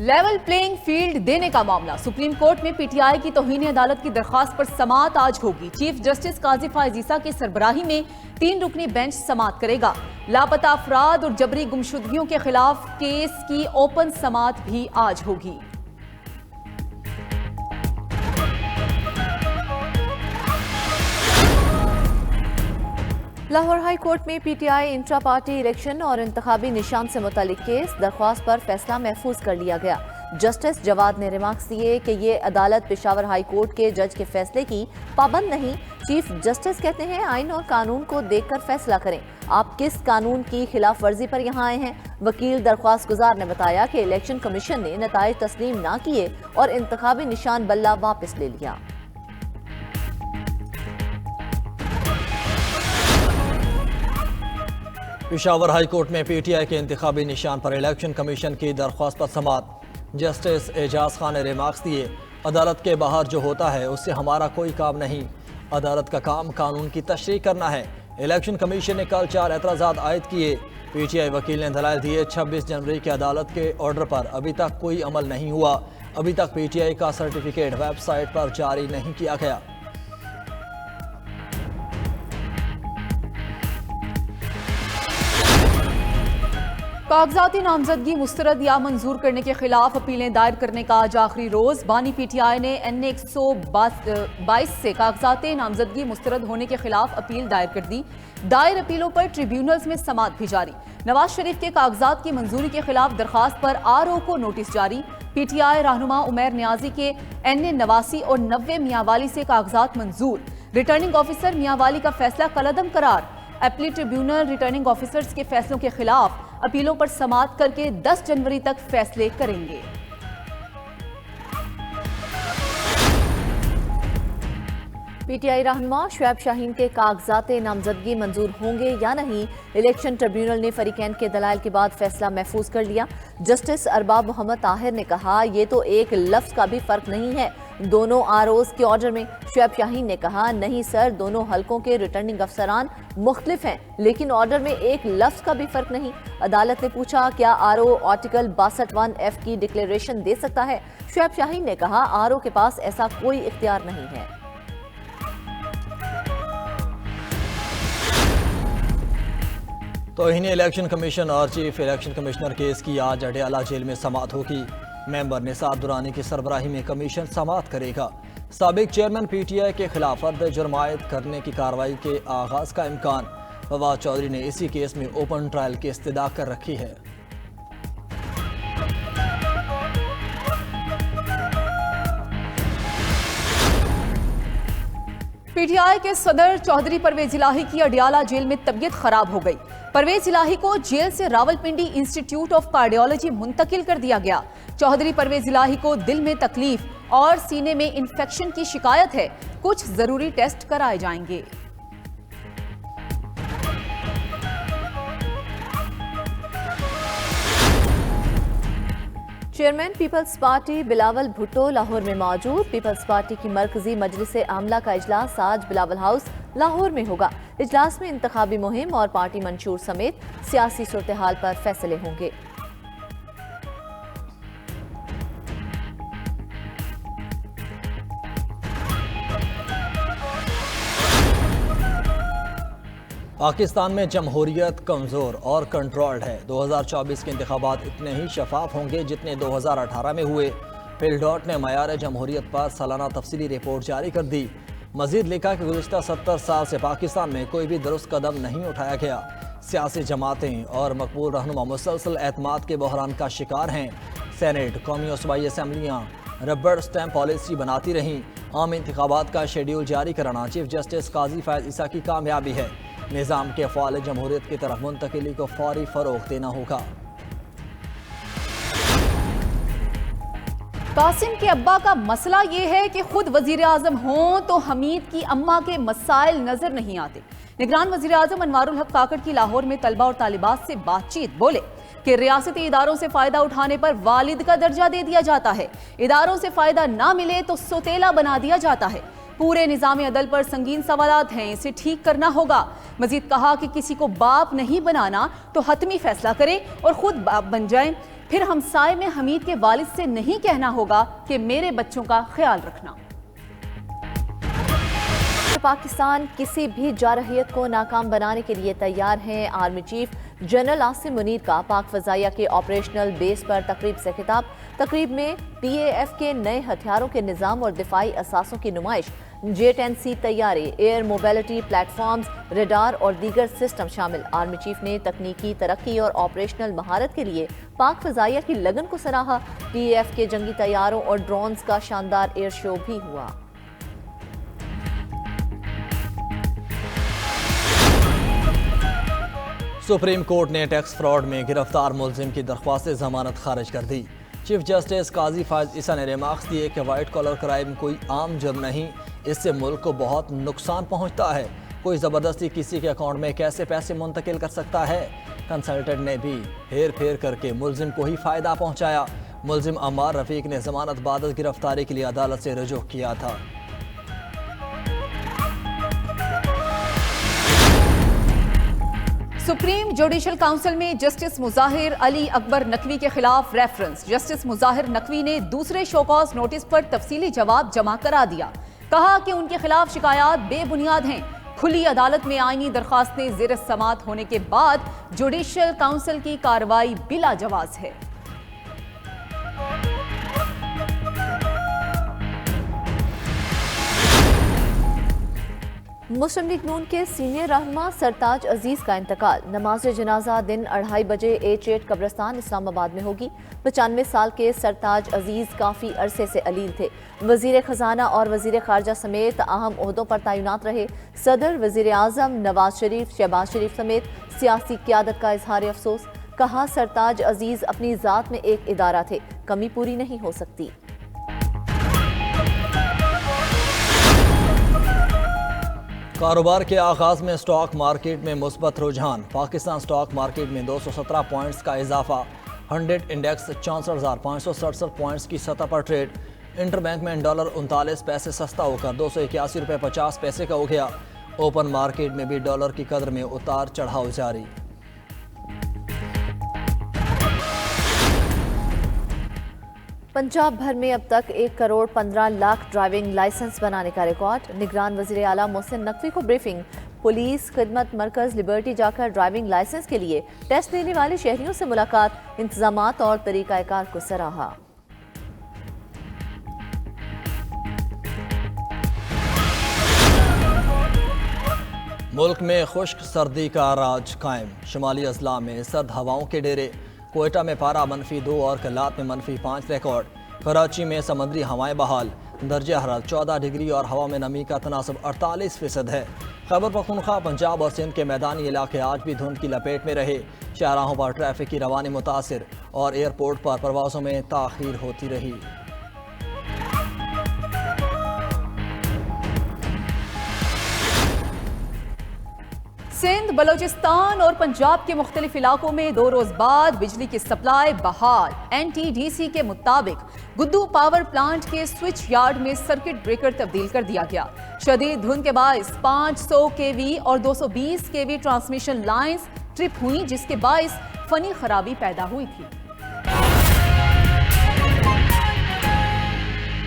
Level playing field دینے کا معاملہ سپریم کورٹ میں پی ٹی آئی کی توہین عدالت کی درخواست پر سماعت آج ہوگی۔ چیف جسٹس قاضی فائز عیسیٰ کی سربراہی میں 3 رکنی بینچ سماعت کرے گا۔ لاپتہ افراد اور جبری گمشدگیوں کے خلاف کیس کی اوپن سماعت بھی آج ہوگی۔ لاہور ہائی کورٹ میں P T I intra party election اور انتخابی نشان سے متعلق کیس درخواست پر فیصلہ محفوظ کر لیا گیا۔ جسٹس جواد نے ریمارکس دیے کہ یہ عدالت پشاور ہائی کورٹ کے جج کے فیصلے کی پابند نہیں۔ چیف جسٹس کہتے ہیں آئین اور قانون کو دیکھ کر فیصلہ کریں، آپ کس قانون کی خلاف ورزی پر یہاں آئے ہیں۔ وکیل درخواست گزار نے بتایا کہ الیکشن کمیشن نے نتائج تسلیم نہ کیے اور انتخابی نشان بلہ واپس لے لیا۔ پشاور ہائی کورٹ میں پی ٹی آئی کے انتخابی نشان پر الیکشن کمیشن کی درخواست پر سماعت۔ جسٹس اعجاز خان نے ریمارکس دیے، عدالت کے باہر جو ہوتا ہے اس سے ہمارا کوئی کام نہیں، عدالت کا کام قانون کی تشریح کرنا ہے۔ الیکشن کمیشن نے کل 4 اعتراضات عائد کیے۔ پی ٹی آئی وکیل نے دلائل دیے 26 جنوری کے عدالت کے آرڈر پر ابھی تک کوئی عمل نہیں ہوا، ابھی تک پی ٹی آئی کا سرٹیفکیٹ ویب سائٹ پر جاری نہیں کیا گیا۔ کاغذاتی نامزدگی مسترد یا منظور کرنے کے خلاف اپیلیں دائر کرنے کا آج آخری روز۔ بانی پی ٹی آئی نے این 122 سے کاغذات نامزدگی مسترد ہونے کے خلاف اپیل دائر کر دی۔ دائر اپیلوں پر ٹریبیونلز میں سماعت بھی جاری۔ نواز شریف کے کاغذات کی منظوری کے خلاف درخواست پر آر او کو نوٹس جاری۔ پی ٹی آئی رہنما عمیر نیازی کے این 89 اور 90 میاں والی سے کاغذات منظور۔ ریٹرننگ آفیسر میاں والی کا فیصلہ کالعدم قرار۔ اپیلیٹ ٹریبیونل ریٹرننگ آفیسرز کے فیصلوں کے خلاف اپیلوں پر سماعت کر کے 10 جنوری تک فیصلے کریں گے۔ پی ٹی آئی رہنما شعیب شاہین کے کاغذات نامزدگی منظور ہوں گے یا نہیں، الیکشن ٹریبیونل نے فریقین کے دلائل کے بعد فیصلہ محفوظ کر لیا۔ جسٹس ارباب محمد طاہر نے کہا یہ تو ایک لفظ کا بھی فرق نہیں ہے دونوں آر اوز کے آرڈر میں۔ شعیب شاہین نے کہا نہیں سر، دونوں حلقوں کے ریٹرننگ افسران مختلف ہیں لیکن آرڈر میں ایک لفظ کا بھی فرق نہیں۔ عدالت نے پوچھا کیا آر او آرٹیکل 62(1)(f) کی ڈکلیریشن دے سکتا ہے؟ شعیب شاہین نے کہا آر او کے پاس ایسا کوئی اختیار نہیں ہے۔ توہین الیکشن کمیشن اور چیف الیکشن کمشنر کیس کی آج اڈیالہ جیل میں سماعت ہوگی۔ ممبر نثار درانی کی سربراہی میں کمیشن سماعت کرے گا۔ سابق چیئرمین پی ٹی آئی کے خلاف فرد جرم عائد کرنے کی کارروائی کے آغاز کا امکان۔ فواد چودھری نے اسی کیس میں اوپن ٹرائل کی استدعا کر رکھی ہے۔ پی ٹی آئی کے صدر چودھری پرویز الہی کی اڈیالہ جیل میں طبیعت خراب ہو گئی۔ پرویز الہی کو جیل سے راولپنڈی انسٹیٹیوٹ آف کارڈیالوجی منتقل کر دیا گیا۔ چودھری پرویز الہی کو دل میں تکلیف اور سینے میں انفیکشن کی شکایت ہے، کچھ ضروری ٹیسٹ کرائے جائیں گے۔ Chairman Peoples Party Bilawal Bhutto Lahore میں موجود۔ پیپلز پارٹی کی مرکزی مجلس عاملہ کا اجلاس آج بلاول ہاؤس لاہور میں ہوگا۔ اجلاس میں انتخابی مہم اور پارٹی منشور سمیت سیاسی صورتحال پر فیصلے ہوں گے۔ پاکستان میں جمہوریت کمزور اور کنٹرولڈ ہے۔ 2024 کے انتخابات اتنے ہی شفاف ہوں گے جتنے 2018 میں ہوئے۔ فل ڈاٹ نے معیار جمہوریت پر سالانہ تفصیلی رپورٹ جاری کر دی۔ مزید لکھا کہ گزشتہ 70 سال سے پاکستان میں کوئی بھی درست قدم نہیں اٹھایا گیا۔ سیاسی جماعتیں اور مقبول رہنما مسلسل اعتماد کے بحران کا شکار ہیں۔ سینیٹ، قومی اور صوبائی اسمبلیاں ربڑ اسٹیمپ پالیسی بناتی رہیں۔ عام انتخابات کا شیڈیول جاری کرانا چیف جسٹس قاضی فائز عیسیٰ کی کامیابی ہے۔ نظام کے فعال جمہوریت کی طرف منتقلی کو فوری فروغ دینا ہوگا۔ قاسم کے ابا کا مسئلہ یہ ہے کہ خود وزیر اعظم ہوں تو حمید کی اماں کے مسائل نظر نہیں آتے۔ نگران وزیر اعظم انوار الحق کاکڑ کی لاہور میں طلبہ اور طالبات سے بات چیت، بولے کہ ریاستی اداروں سے فائدہ اٹھانے پر والد کا درجہ دے دیا جاتا ہے، اداروں سے فائدہ نہ ملے تو سوتیلا بنا دیا جاتا ہے۔ پورے نظام عدل پر سنگین سوالات ہیں، اسے ٹھیک کرنا ہوگا۔ مزید کہا کہ کسی کو باپ نہیں بنانا تو حتمی فیصلہ کریں اور خود باپ بن جائیں۔ پھر ہمسائے میں حمید کے والد سے نہیں کہنا ہوگا کہ میرے بچوں کا خیال رکھنا۔ پاکستان کسی بھی جارحیت کو ناکام بنانے کے لیے تیار ہیں۔ Army chief general Asim Munir کا پاک فضائیہ کے آپریشنل بیس پر تقریب سے خطاب۔ تقریب میں پی اے ایف کے نئے ہتھیاروں کے نظام اور دفاعی اثاثوں کی نمائش، J-10C طیارے، air mobility platforms, radar اور دیگر سسٹم شامل۔ آرمی چیف نے تکنیکی ترقی اور آپریشنل مہارت کے لیے پاک فضائیہ کی لگن کو سراہا۔ پی اے ایف کے جنگی طیاروں اور ڈرونز کا شاندار ایئر شو بھی ہوا۔ سپریم کورٹ نے ٹیکس فراڈ میں گرفتار ملزم کی درخواست ضمانت خارج کر دی۔ چیف جسٹس قاضی فائز عیسیٰ نے ریمارکس دیے کہ وائٹ کالر کرائم کوئی عام جرم نہیں، اس سے ملک کو بہت نقصان پہنچتا ہے۔ کوئی زبردستی کسی کے اکاؤنٹ میں کیسے پیسے منتقل کر سکتا ہے؟ کنسلٹنٹ نے بھی ہیر پھیر کر کے ملزم کو ہی فائدہ پہنچایا۔ ملزم عمار رفیق نے ضمانت بعد از گرفتاری کے لیے عدالت سے رجوع کیا تھا۔ سپریم جوڈیشل کونسل میں جسٹس مظاہر علی اکبر نقوی کے خلاف ریفرنس۔ جسٹس مظاہر نقوی نے دوسرے شو کاز نوٹس پر تفصیلی جواب جمع کرا دیا۔ کہا کہ ان کے خلاف شکایات بے بنیاد ہیں۔ کھلی عدالت میں آئینی درخواستیں زیر سماعت ہونے کے بعد جوڈیشل کونسل کی کارروائی بلا جواز ہے۔ مسلم لیگ نون کے سینئر رہنما سرتاج عزیز کا انتقال۔ نماز جنازہ دن 2:30 بجے H8 قبرستان اسلام آباد میں ہوگی۔ 95 سال کے سرتاج عزیز کافی عرصے سے علیل تھے۔ وزیر خزانہ اور وزیر خارجہ سمیت اہم عہدوں پر تعینات رہے۔ صدر، وزیر اعظم نواز شریف، شہباز شریف سمیت سیاسی قیادت کا اظہار افسوس۔ کہا سرتاج عزیز اپنی ذات میں ایک ادارہ تھے، کمی پوری نہیں ہو سکتی۔ کاروبار کے آغاز میں سٹاک مارکیٹ میں مثبت رجحان۔ پاکستان سٹاک مارکیٹ میں 217 پوائنٹس کا اضافہ۔ 100 انڈیکس 64,567 پوائنٹس کی سطح پر ٹریڈ۔ انٹر بینک میں ڈالر 39 پیسے سستا ہو کر 281 روپے 50 پیسے کا ہو گیا۔ اوپن مارکیٹ میں بھی ڈالر کی قدر میں اتار چڑھاؤ جاری۔ پنجاب بھر میں اب تک 1,15,00,000 ڈرائیونگ لائسنس بنانے کا ریکارڈ۔ نگران وزیر اعلیٰ محسن نقوی کو بریفنگ۔ پولیس خدمت مرکز لبرٹی جا کر ڈرائیونگ لائسنس کے لیے ٹیسٹ لینے والے شہریوں سے ملاقات۔ انتظامات اور طریقہ کار کو سراہا۔ ملک میں خشک سردی کا راج قائم۔ شمالی اضلاع میں سرد ہواؤں کے ڈیرے۔ کوئٹہ میں پارہ -2 اور کلات میں -5 ریکارڈ۔ کراچی میں سمندری ہوائیں بحال۔ درجہ حرارت 14 ڈگری اور ہوا میں نمی کا تناسب 48% ہے۔ خیبر پختونخوا، پنجاب اور سندھ کے میدانی علاقے آج بھی دھند کی لپیٹ میں رہے۔ شاہراہوں پر ٹریفک کی روانی متاثر اور ایئرپورٹ پر پروازوں میں تاخیر ہوتی رہی۔ سندھ، بلوچستان اور پنجاب کے مختلف علاقوں میں 2 روز بعد بجلی کی سپلائی بحال۔ NTDC کے مطابق گدو پاور پلانٹ کے سوئچ یارڈ میں سرکٹ بریکر تبدیل کر دیا گیا۔ شدید دھند کے باعث 500 kV اور 220 kV ٹرانسمیشن لائنز ٹرپ ہوئیں، جس کے باعث فنی خرابی پیدا ہوئی تھی۔